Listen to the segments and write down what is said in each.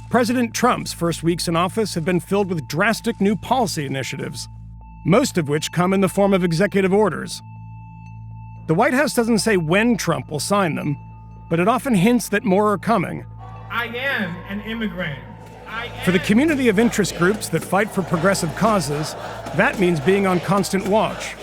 President Trump's first weeks in office have been filled with drastic new policy initiatives, most of which come in the form of executive orders. The White House doesn't say when Trump will sign them, but it often hints that more are coming. I am an immigrant. For the community of interest groups that fight for progressive causes, that means being on constant watch.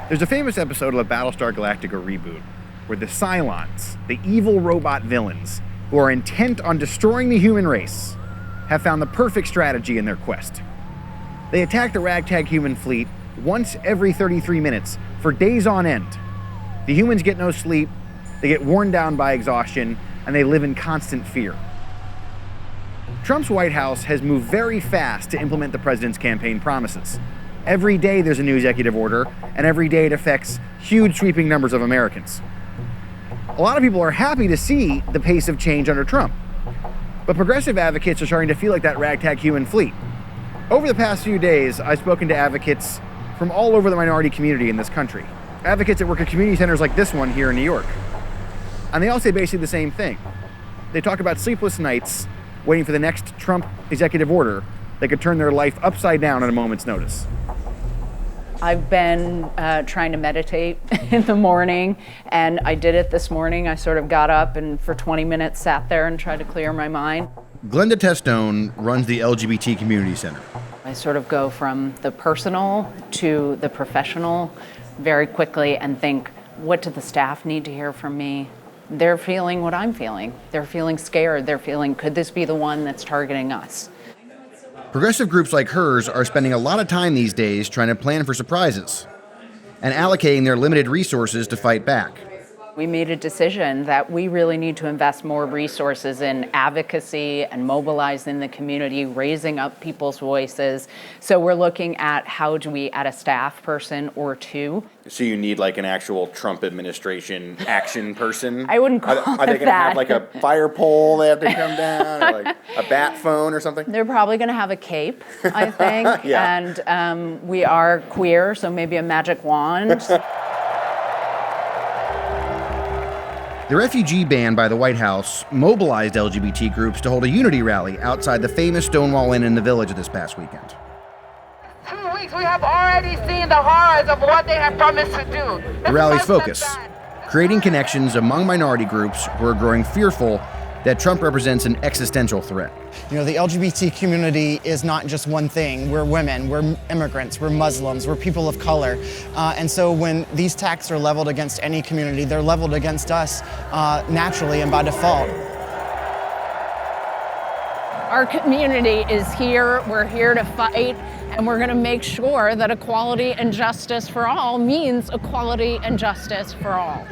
There's a famous episode of the Battlestar Galactica reboot where the Cylons, the evil robot villains who are intent on destroying the human race, have found the perfect strategy in their quest. They attack the ragtag human fleet once every 33 minutes for days on end. The humans get no sleep, they get worn down by exhaustion, and they live in constant fear. Trump's White House has moved very fast to implement the president's campaign promises. Every day there's a new executive order, and every day it affects huge sweeping numbers of Americans. A lot of people are happy to see the pace of change under Trump, but progressive advocates are starting to feel like that ragtag human fleet. Over the past few days, I've spoken to advocates from all over the minority community in this country. Advocates that work at community centers like this one here in New York. And they all say basically the same thing. They talk about sleepless nights waiting for the next Trump executive order that could turn their life upside down at a moment's notice. I've been trying to meditate in the morning, and I did it this morning. I sort of got up and for 20 minutes sat there and tried to clear my mind. Glenda Testone runs the LGBT Community Center. I sort of go from the personal to the professional very quickly and think, what do the staff need to hear from me? They're feeling what I'm feeling. They're feeling scared. They're feeling, could this be the one that's targeting us? Progressive groups like hers are spending a lot of time these days trying to plan for surprises and allocating their limited resources to fight back. We made a decision that we really need to invest more resources in advocacy and mobilizing the community, raising up people's voices. So we're looking at how do we add a staff person or two. So you need like an actual Trump administration action person? I wouldn't call it that. Are they going to have like a fire pole they have to come down, or like a bat phone or something? They're probably going to have a cape, I think. Yeah. And we are queer, so maybe a magic wand. The refugee ban by the White House mobilized LGBT groups to hold a unity rally outside the famous Stonewall Inn in the Village this past weekend. 2 weeks, we have already seen the horrors of what they have promised to do. The rally's focus, creating connections among minority groups who are growing fearful that Trump represents an existential threat. You know, the LGBT community is not just one thing. We're women, we're immigrants, we're Muslims, we're people of color. And so when these attacks are leveled against any community, they're leveled against us naturally and by default. Our community is here, we're here to fight, and we're going to make sure that equality and justice for all means equality and justice for all.